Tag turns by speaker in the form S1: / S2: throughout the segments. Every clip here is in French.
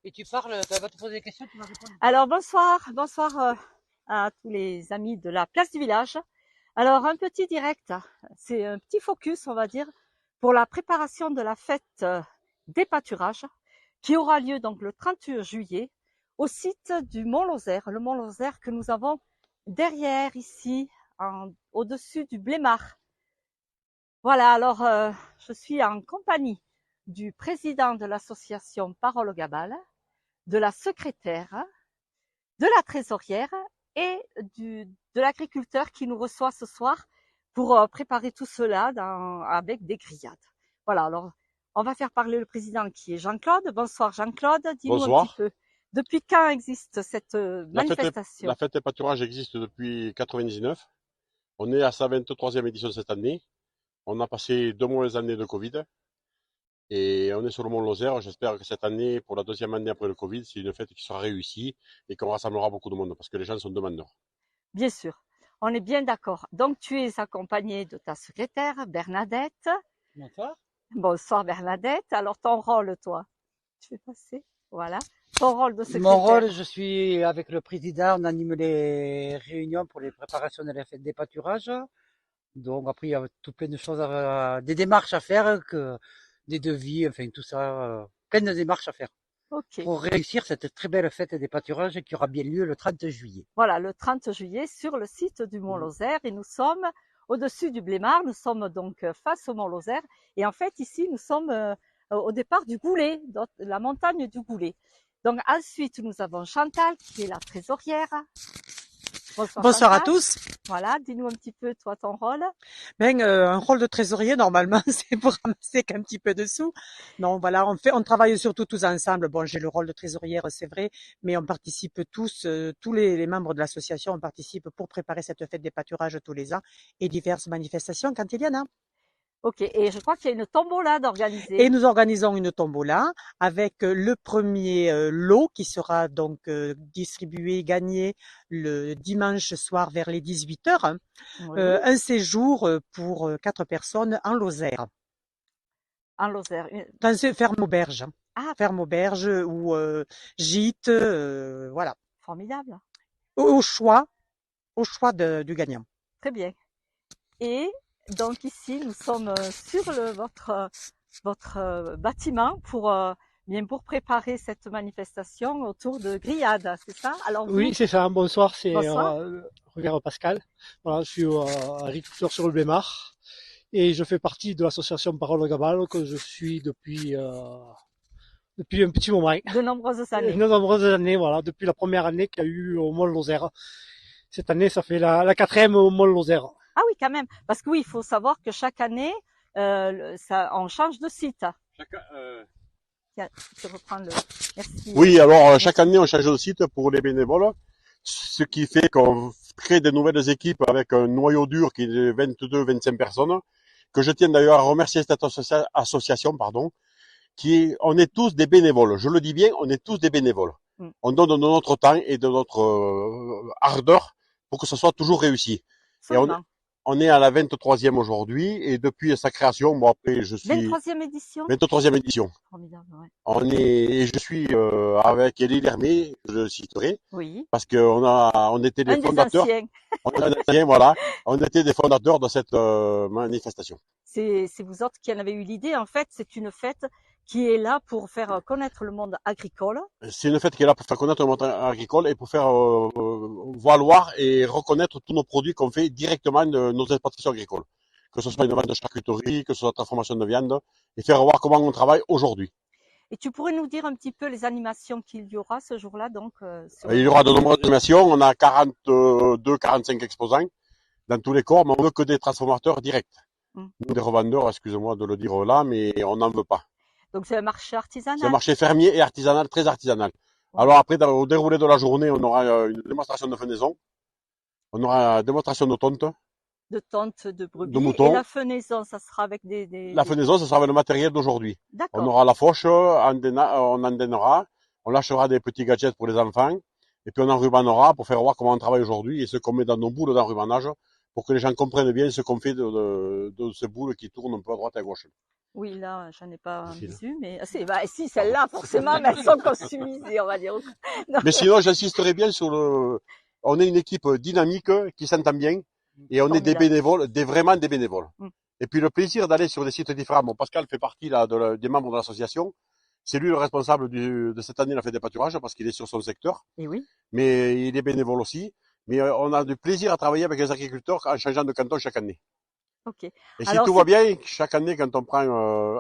S1: Et tu parles, elle va te poser des questions, tu vas répondre.
S2: Alors bonsoir à tous les amis de la place du village. Alors un petit direct, c'est un petit focus on va dire pour la préparation de la fête des pâturages qui aura lieu donc le 30 juillet au site du Mont Lozère, le Mont Lozère que nous avons derrière ici au-dessus du Blémard. Voilà, alors je suis en compagnie du président de l'association Parole Gabal, de la secrétaire, de la trésorière et de l'agriculteur qui nous reçoit ce soir pour préparer tout cela avec des grillades. Voilà, alors on va faire parler le président qui est Jean-Claude. Bonsoir Jean-Claude, dis-nous un petit peu, depuis quand existe cette manifestation?
S3: La fête des pâturages existe depuis 99. On est à sa 23e édition cette année. On a passé 2 mauvaises années de Covid. Et on est sur le Mont Lozère. J'espère que cette année, pour la 2e année après le Covid, c'est une fête qui sera réussie et qu'on rassemblera beaucoup de monde parce que les gens sont demandeurs.
S2: Bien sûr, on est bien d'accord. Donc tu es accompagné de ta secrétaire Bernadette.
S1: Bonsoir.
S2: Bonsoir Bernadette. Alors ton rôle, toi, tu fais passer, voilà, ton rôle de secrétaire.
S1: Mon rôle, je suis avec le président, on anime les réunions pour les préparations de la fête des pâturages. Donc après, il y a tout plein de choses, des démarches à faire, des devis, enfin tout ça, plein de démarches à faire.
S2: Okay.
S1: Pour réussir cette très belle fête des pâturages qui aura bien lieu le 30 juillet.
S2: Voilà, le 30 juillet sur le site du Mont Lozère et nous sommes au-dessus du Blémard, nous sommes donc face au Mont Lozère et en fait ici nous sommes au départ du Goulet, la montagne du Goulet. Donc ensuite nous avons Chantal qui est la trésorière.
S1: Bonsoir à tous.
S2: Voilà, dis-nous un petit peu toi ton rôle.
S1: Un rôle de trésorier normalement c'est pour ramasser qu'un petit peu de sous. Non, voilà, on travaille surtout tous ensemble. Bon, j'ai le rôle de trésorière, c'est vrai, mais on participe tous, tous les membres de l'association, on participe pour préparer cette fête des pâturages tous les ans et diverses manifestations quand il y en a.
S2: Ok, et je crois qu'il y a une tombola d'organiser.
S1: Et nous organisons une tombola avec le premier lot qui sera donc distribué, gagné le dimanche soir vers les 18h.
S2: Oui.
S1: Un séjour pour 4 personnes en Lozère.
S2: En Lozère.
S1: Dans une ferme auberge.
S2: Ah.
S1: Ferme auberge ou gîte, voilà.
S2: Formidable.
S1: Au choix du gagnant.
S2: Très bien. Et donc ici, nous sommes sur votre bâtiment pour préparer cette manifestation autour de grillades, c'est ça? Alors
S4: oui, c'est ça. Bonsoir, c'est
S2: Bonsoir.
S4: Robert Pascal. Voilà, je suis agriculteur sur le Blémard et je fais partie de l'association Parole Gabal que je suis depuis un petit moment.
S2: De nombreuses années.
S4: De nombreuses années, voilà, depuis la première année qu'il y a eu au Mont Lozère. Cette année, ça fait la 4e au Mont Lozère.
S2: Ah oui, quand même. Parce que oui, il faut savoir que chaque année, on change de site. Tiens, je reprends le... Merci.
S3: Oui, alors chaque année, on change de site pour les bénévoles, ce qui fait qu'on crée des nouvelles équipes avec un noyau dur qui est de 22-25 personnes, que je tiens d'ailleurs à remercier cette association, on est tous des bénévoles. Je le dis bien, on est tous des bénévoles. On donne de notre temps et de notre ardeur pour que ce soit toujours réussi.
S2: Absolument.
S3: Et on est à la 23e aujourd'hui et depuis sa création, bon après je suis
S2: 23e édition.
S3: 23e édition.
S2: Formidable, ouais.
S3: Et je suis avec Elie Lermé, je le citerai.
S2: Oui.
S3: Parce que on était des fondateurs. Voilà. On était des fondateurs de cette manifestation.
S2: C'est vous autres qui en avez eu l'idée. En fait, c'est une fête qui est là pour faire connaître le monde agricole.
S3: C'est une fête qui est là pour faire connaître le monde agricole et pour faire valoir et reconnaître tous nos produits qu'on fait directement de nos exploitations agricoles. Que ce soit une vente de charcuterie, que ce soit la transformation de viande, et faire voir comment on travaille aujourd'hui.
S2: Et tu pourrais nous dire un petit peu les animations qu'il y aura ce jour-là, donc
S3: Il y aura de nombreuses animations. On a 42-45 exposants dans tous les corps, mais on veut que des transformateurs directs. Des revendeurs, excusez-moi de le dire là, mais on n'en veut pas.
S2: Donc c'est un marché artisanal.
S3: C'est un marché fermier et artisanal, très artisanal. Ouais. Alors après, au déroulé de la journée, on aura une démonstration de fenaison. On aura une démonstration de tonte.
S2: De tonte, de brebis.
S3: De moutons.
S2: Et la fenaison, ça sera avec
S3: La fenaison, ça sera avec le matériel d'aujourd'hui.
S2: D'accord.
S3: On aura la fauche, on endainera, on lâchera des petits gadgets pour les enfants, et puis on enrubannera pour faire voir comment on travaille aujourd'hui et ce qu'on met dans nos boules d'enrubannage pour que les gens comprennent bien ce qu'on fait de ces boules qui tournent un peu à droite et à gauche.
S2: Oui, là, j'en ai pas un
S3: Ici, là.
S2: visu, mais si, celles-là, forcément, mais elles sont customisées, on va dire. Non.
S3: Mais sinon, j'insisterai bien sur on est une équipe dynamique qui s'entend bien et on est des
S2: Formidable.
S3: bénévoles, vraiment des bénévoles.
S2: Mm.
S3: Et puis le plaisir d'aller sur des sites différents. Bon, Pascal fait partie là des membres de l'association. C'est lui le responsable de cette année la fête des pâturages parce qu'il est sur son secteur.
S2: Et oui,
S3: Mais il est bénévole aussi. Mais on a du plaisir à travailler avec les agriculteurs en changeant de canton chaque année.
S2: ok.
S3: Et si
S2: Alors,
S3: tout va bien, chaque année, quand on prend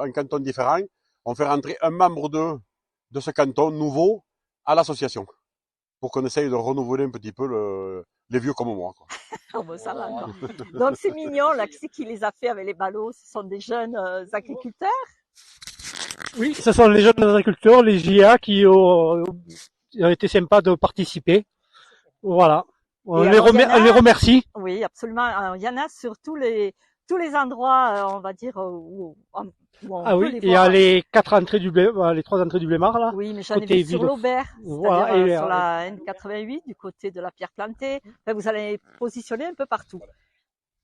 S3: un canton différent, on fait rentrer un membre de ce canton nouveau à l'association pour qu'on essaye de renouveler un petit peu les vieux comme moi. Quoi.
S2: oh, bon, ça va encore. Donc, c'est mignon, là, qui les a fait avec les ballots? Ce sont des jeunes agriculteurs?
S4: Oui, ce sont les jeunes agriculteurs, les JA qui ont été sympas de participer. Voilà. On
S2: Et
S4: les,
S2: alors, il y en
S4: on les
S2: a,
S4: remercie.
S2: oui, absolument. Alors, il y en a sur tous les endroits, on va dire, où on
S4: Ah
S2: peut
S4: oui,
S2: les
S4: il y a
S2: voir.
S4: les 4 entrées du les 3 entrées du Blémar, là.
S2: Oui, mais j'en ai
S4: Côté
S2: vu sur
S4: ville.
S2: l'Aubert,
S4: Voilà.
S2: c'est-à-dire
S4: Et,
S2: sur la N88, du côté de la pierre plantée. Enfin, vous allez positionner un peu partout.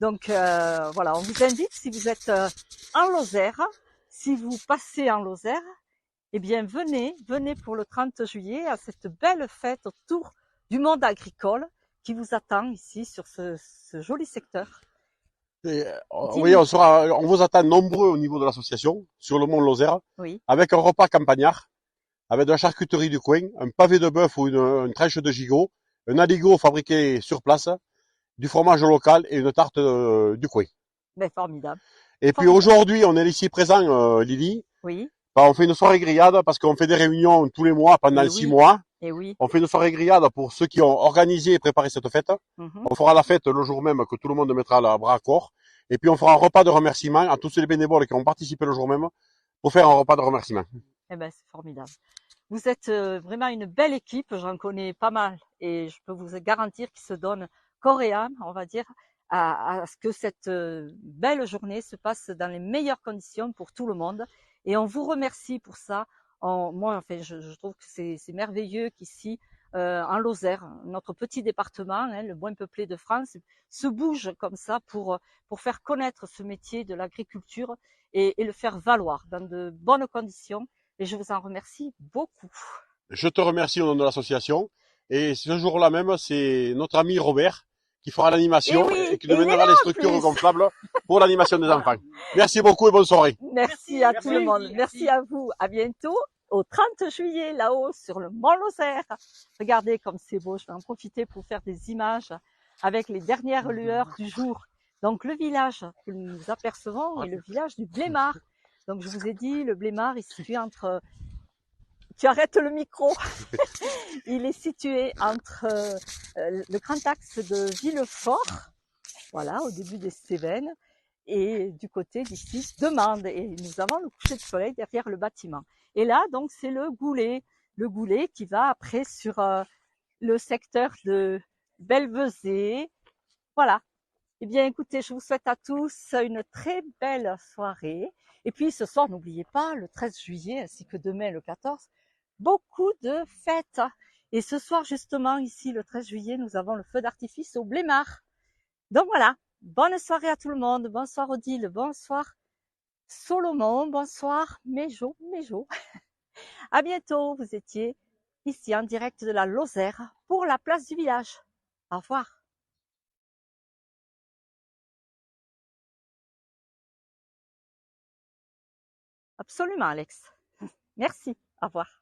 S2: Donc voilà, on vous invite, si vous êtes en Lozère, si vous passez en Lozère, eh bien venez pour le 30 juillet à cette belle fête autour du monde agricole qui vous attend ici sur ce joli secteur.
S3: Et, oui,
S2: Dis-nous.
S3: on vous attend nombreux au niveau de l'association, sur le mont Lozère,
S2: Oui,
S3: avec un repas campagnard, avec de la charcuterie du coin, un pavé de bœuf ou une tranche de gigot, un aligot fabriqué sur place, du fromage local et une tarte du coin.
S2: mais formidable.
S3: Et puis
S2: Formidable.
S3: aujourd'hui, on est ici présent, Lily.
S2: Oui,
S3: Bah, on fait une soirée grillade parce qu'on fait des réunions tous les mois pendant
S2: et
S3: 6
S2: oui,
S3: mois.
S2: et oui.
S3: On fait une soirée grillade pour ceux qui ont organisé et préparé cette fête.
S2: Mhm.
S3: On fera la fête le jour même que tout le monde mettra la bras à corps. Et puis on fera un repas de remerciement à tous les bénévoles qui ont participé le jour même pour faire un repas de remerciement.
S2: Eh ben, c'est formidable. Vous êtes vraiment une belle équipe, j'en connais pas mal et je peux vous garantir qu'ils se donnent corps et âme, on va dire, à ce que cette belle journée se passe dans les meilleures conditions pour tout le monde. Et on vous remercie pour ça. Moi, enfin, je trouve que c'est merveilleux qu'ici, en Lozère, notre petit département, hein, le moins peuplé de France, se bouge comme ça pour faire connaître ce métier de l'agriculture et le faire valoir dans de bonnes conditions. Et je vous en remercie beaucoup.
S3: Je te remercie au nom de l'association. Et ce jour-là même, c'est notre ami Robert qui fera
S2: Et
S3: l'animation
S2: oui,
S3: et qui
S2: et
S3: nous
S2: il est
S3: mènera
S2: là
S3: les
S2: en
S3: structures
S2: plus.
S3: gonflables pour l'animation des enfants. Merci beaucoup et bonne soirée.
S2: Merci à tout le monde. Merci à vous. À bientôt au 30 juillet là-haut sur le Mont Lozère. Regardez comme c'est beau. Je vais en profiter pour faire des images avec les dernières lueurs du jour. Donc le village que nous apercevons est le village du Blémar. Donc je vous ai dit, le Blémar est situé entre... Tu arrêtes le micro. Il est situé entre le grand axe de Villefort, voilà, au début des Cévennes, et du côté d'ici de Mende. Et nous avons le coucher de soleil derrière le bâtiment. Et là, donc, c'est le Goulet qui va après sur le secteur de Belvezé. Voilà. Eh bien, écoutez, je vous souhaite à tous une très belle soirée. Et puis, ce soir, n'oubliez pas, le 13 juillet, ainsi que demain, le 14, beaucoup de fêtes. Et ce soir, justement, ici, le 13 juillet, nous avons le feu d'artifice au Blémar. Donc voilà, bonne soirée à tout le monde. Bonsoir Odile, bonsoir Solomon, bonsoir Méjo. À bientôt, vous étiez ici en direct de la Lozère pour la place du village. Au revoir. Absolument Alex. Merci, au revoir.